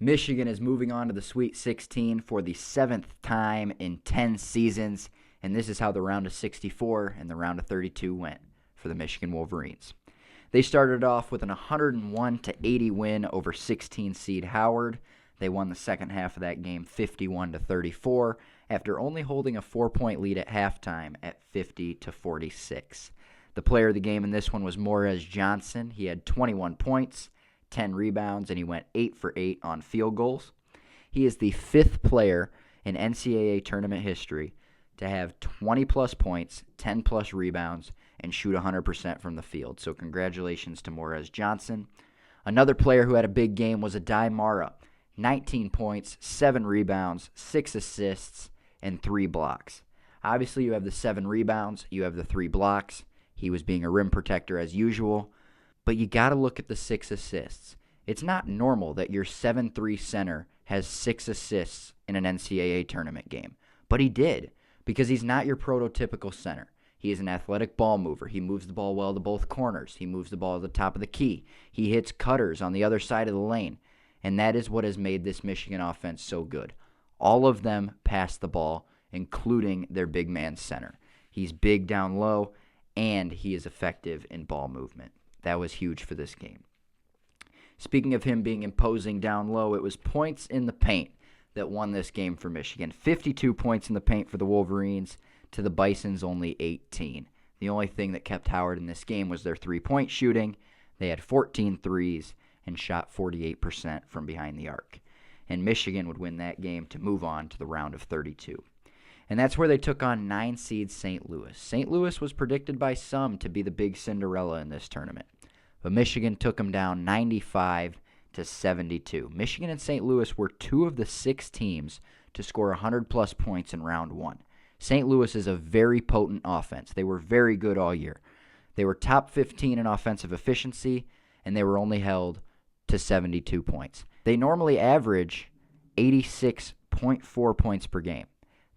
Michigan is moving on to the Sweet 16 for the 7th time in 10 seasons, and this is how the round of 64 and the round of 32 went for the Michigan Wolverines. They started off with an 101-80 win over 16 seed Howard. They won the second half of that game 51-34 after only holding a 4-point lead at halftime at 50-46. The player of the game in this one was Morez Johnson. He had 21 points, 10 rebounds, and he went 8 for 8 on field goals. He is the 5th player in NCAA tournament history to have 20-plus points, 10-plus rebounds, and shoot 100% from the field. So congratulations to Morez Johnson. Another player who had a big game was Adai Mara. 19 points, 7 rebounds, 6 assists, and 3 blocks. Obviously, you have the 7 rebounds, you have the 3 blocks. He was being a rim protector as usual. But you got to look at the 6 assists. It's not normal that your 7'3" center has 6 assists in an NCAA tournament game. But he did, because he's not your prototypical center. He is an athletic ball mover. He moves the ball well to both corners. He moves the ball to the top of the key. He hits cutters on the other side of the lane. And that is what has made this Michigan offense so good. All of them pass the ball, including their big man center. He's big down low, and he is effective in ball movement. That was huge for this game. Speaking of him being imposing down low, it was points in the paint that won this game for Michigan. 52 points in the paint for the Wolverines to the Bison's only 18. The only thing that kept Howard in this game was their three-point shooting. They had 14 threes and shot 48% from behind the arc. And Michigan would win that game to move on to the round of 32. And that's where they took on 9-seed St. Louis. St. Louis was predicted by some to be the big Cinderella in this tournament. But Michigan took them down 95-72. Michigan and St. Louis were 2 of the 6 teams to score 100-plus points in round 1. St. Louis is a very potent offense. They were very good all year. They were top 15 in offensive efficiency, and they were only held to 72 points. They normally average 86.4 points per game.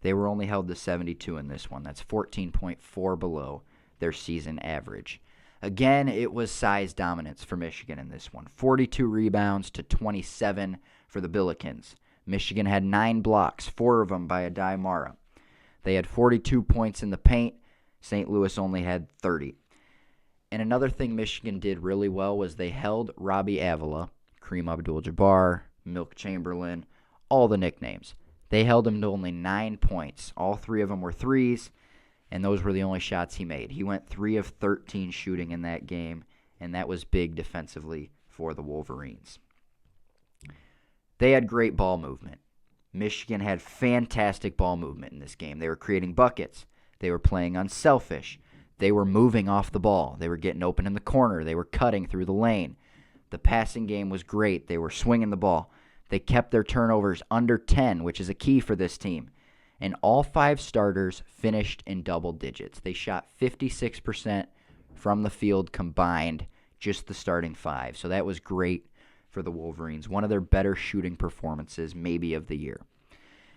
They were only held to 72 in this one. That's 14.4 below their season average. Again, it was size dominance for Michigan in this one. 42 rebounds to 27 for the Billikens. Michigan had 9 blocks, 4 of them by Adai Mara. They had 42 points in the paint. St. Louis only had 30. And another thing Michigan did really well was they held Robbie Avila, Kareem Abdul-Jabbar, Milt Chamberlain, all the nicknames. They held him to only 9 points. All 3 of them were threes, and those were the only shots he made. He went 3 of 13 shooting in that game, and that was big defensively for the Wolverines. They had great ball movement. Michigan had fantastic ball movement in this game. They were creating buckets. They were playing unselfish. They were moving off the ball. They were getting open in the corner. They were cutting through the lane. The passing game was great. They were swinging the ball. They kept their turnovers under 10, which is a key for this team. And all 5 starters finished in double digits. They shot 56% from the field combined, just the starting 5. So that was great for the Wolverines. One of their better shooting performances, maybe of the year.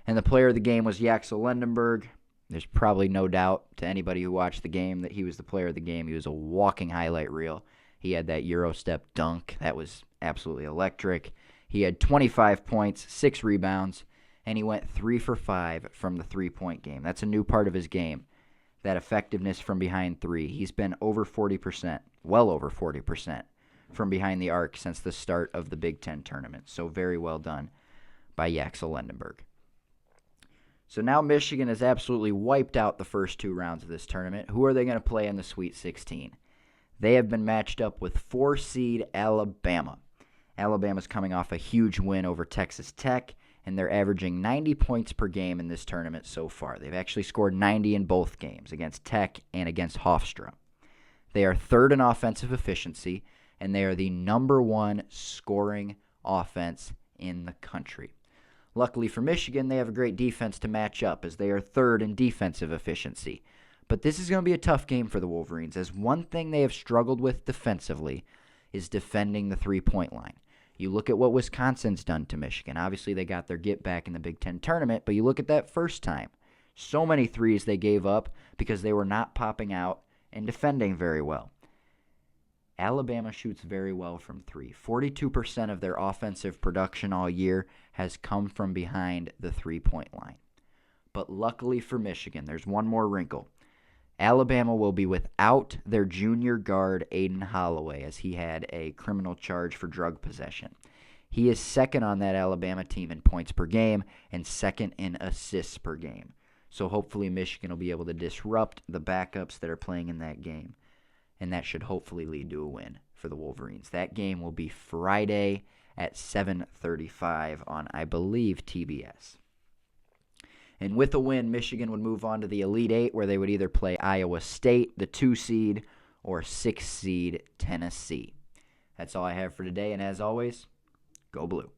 And the player of the game was Yaxel Lendenberg. There's probably no doubt to anybody who watched the game that he was the player of the game. He was a walking highlight reel. He had that Euro step dunk. That was absolutely electric. He had 25 points, 6 rebounds, and he went 3 for 5 from the three-point game. That's a new part of his game, that effectiveness from behind 3. He's been over 40%, well over 40% from behind the arc since the start of the Big Ten tournament. So very well done by Yaxel Lendenberg. So now Michigan has absolutely wiped out the first 2 rounds of this tournament. Who are they going to play in the Sweet 16? They have been matched up with 4-seed Alabama. Alabama's coming off a huge win over Texas Tech, and they're averaging 90 points per game in this tournament so far. They've actually scored 90 in both games, against Tech and against Hofstra. They are 3rd in offensive efficiency, and they are the number 1 scoring offense in the country. Luckily for Michigan, they have a great defense to match up, as they are 3rd in defensive efficiency. But this is going to be a tough game for the Wolverines, as one thing they have struggled with defensively is defending the three-point line. You look at what Wisconsin's done to Michigan. Obviously, they got their get back in the Big Ten tournament, but you look at that first time. So many threes they gave up because they were not popping out and defending very well. Alabama shoots very well from three. 42% of their offensive production all year has come from behind the three-point line. But luckily for Michigan, there's one more wrinkle. Alabama will be without their junior guard, Aiden Holloway, as he had a criminal charge for drug possession. He is second on that Alabama team in points per game and second in assists per game. So hopefully Michigan will be able to disrupt the backups that are playing in that game. And that should hopefully lead to a win for the Wolverines. That game will be Friday at 7:35 on, I believe, TBS. And with a win, Michigan would move on to the Elite Eight, where they would either play Iowa State, the 2 seed, or 6 seed Tennessee. That's all I have for today, and as always, go Blue.